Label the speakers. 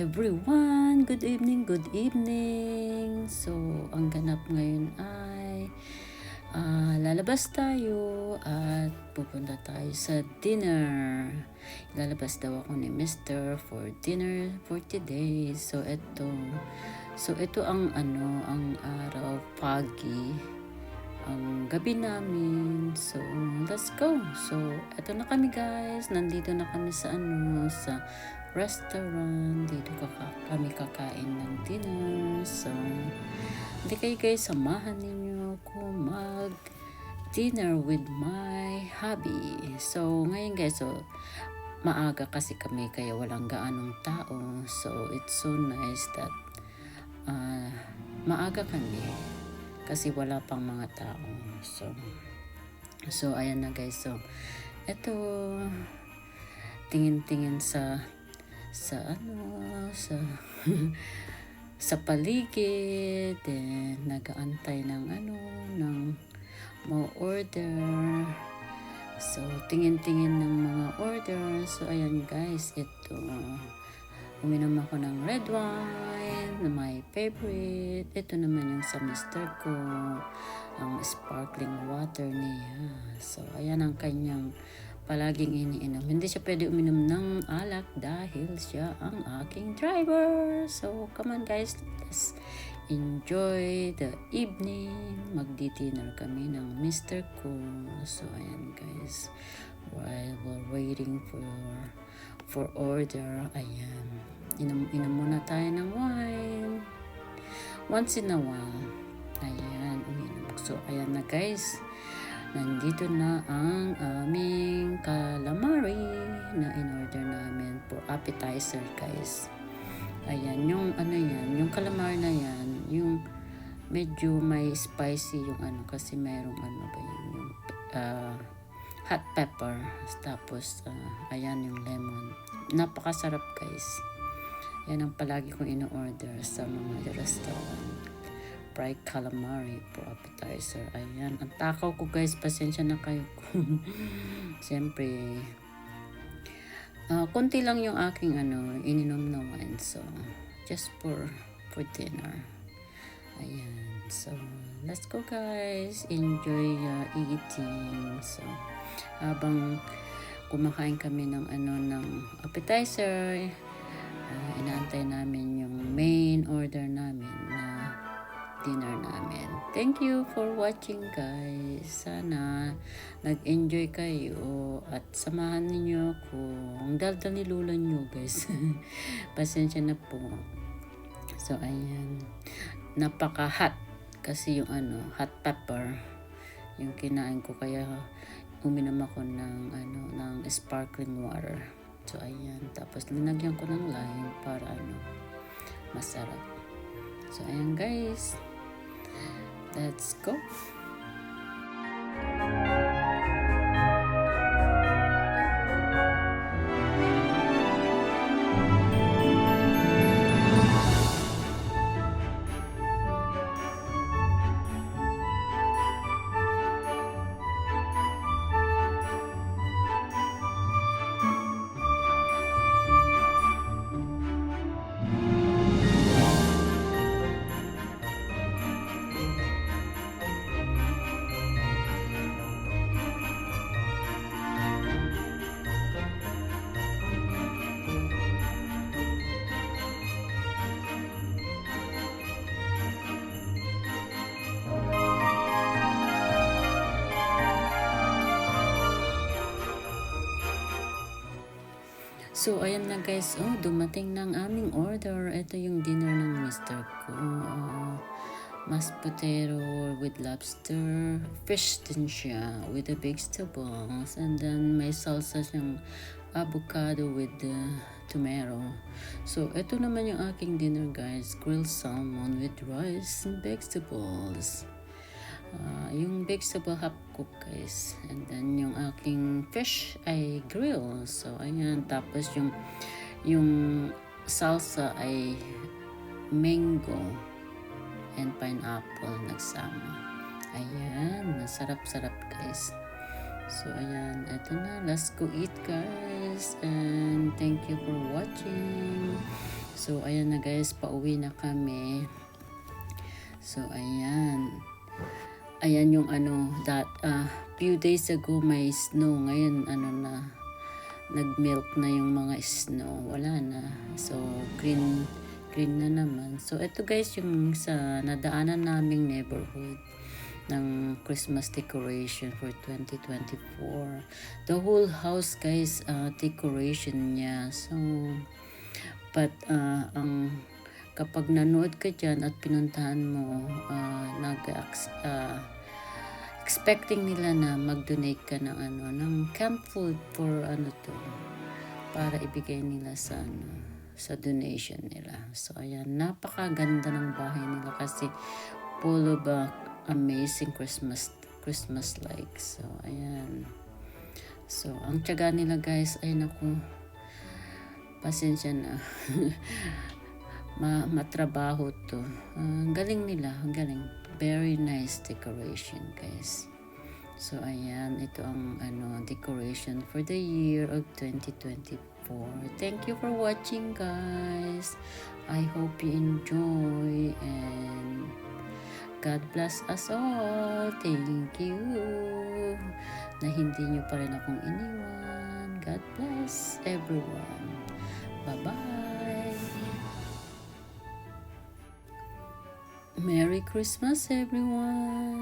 Speaker 1: everyone! Good evening, good evening! So, ang ganap ngayon ay lalabas tayo at pupunta tayo sa dinner. Lalabas daw ako ni Mr. for dinner for today. So, ito ang ang araw, foggy, ang gabi namin. So, let's go. So, eto na kami guys. Nandito na kami sa sa restaurant. Dito kami kakain ng dinner. So, hindi kayo guys, samahan ninyo ako mag dinner with my hubby. So, ngayon guys, maaga kasi kami kaya walang gaanong tao. So, it's so nice that maaga kami kasi wala pang mga tao. So ayan na guys. So, eto, tingin-tingin sa sa paligid, then nag-aantay ng mga order. So, tingin-tingin ng mga order. So, ayan guys, ito. Uminom ako ng red wine, na my favorite. Ito naman yung sa mister ko, ang sparkling water niya. So, ayan ang kanyang palaging iniinom. Hindi siya pwede uminom ng alak dahil siya ang aking driver. So, come on guys, let's enjoy the evening. Magdi-dinner kami ng mister ko. So, ayan guys, while we're waiting for order, ayan, inom muna tayo ng wine once in a while. Ayan, uminom. So, ayan na guys, nandito na ang aming calamari na in-order namin for appetizer guys. Ayan, yung yung calamari na yan, yung medyo may spicy yung kasi mayroong yung hot pepper, tapos ayan yung lemon. Napakasarap guys. Yan ang palagi kong in-order sa mga restaurant. Fried calamari for appetizer. Ayan. Ang takaw ko guys. Pasensya na kayo kung siyempre konti lang yung aking ininom na wine. So, just for dinner. Ayan. So, let's go guys. Enjoy eating. So, habang kumakain kami ng appetizer, inaantay namin yung main order namin na dinner namin. Thank you for watching guys. Sana nag-enjoy kayo at samahan ninyo ako. Ang daldal ni Lula nyo guys. Pasensya na po. So ayan, napaka-hot kasi yung hot pepper yung kinain ko, kaya uminom ako ng sparkling water. So ayan, tapos linagyan ko ng lime para masarap. So ayan guys, let's go. So, ayan na guys. Dumating na ang aming order. Ito yung dinner ng mister ko. Mashed potato with lobster. Fish din siya with the vegetables. And then, may salsa siyang avocado with tomato. So, ito naman yung aking dinner guys. Grilled salmon with rice and vegetables. Yung vegetable half cook guys, and then yung aking fish ay grill. So ayan, tapos yung salsa ay mango and pineapple nagsama. Ayan, masarap-sarap guys. So ayan, eto na, let's go eat guys, and thank you for watching. So, ayan na guys, pauwi na kami. So, ayan. Ayan yung few days ago may snow. Ngayon, nag-melt na yung mga snow. Wala na. So, green na naman. So, ito guys yung sa nadaanan naming neighborhood ng Christmas decoration for 2024. The whole house guys, decoration niya. So, but kapag nanood ka dyan at pinuntahan mo, expecting nila na mag-donate ka ng camp food for para ibigay nila sa donation nila. So ayan, napakaganda ng bahay nila kasi full of amazing Christmas lights. So ayan. So ang tiyaga nila guys ay naku, pasensya na. matrabaho to. Galing nila, galing. Very nice decoration guys. So ayan, ito ang decoration for the year of 2024. Thank you for watching guys. I hope you enjoy and God bless us all. Thank you na hindi nyo pa rin akong iniwan. God bless everyone. Bye-bye. Merry Christmas everyone.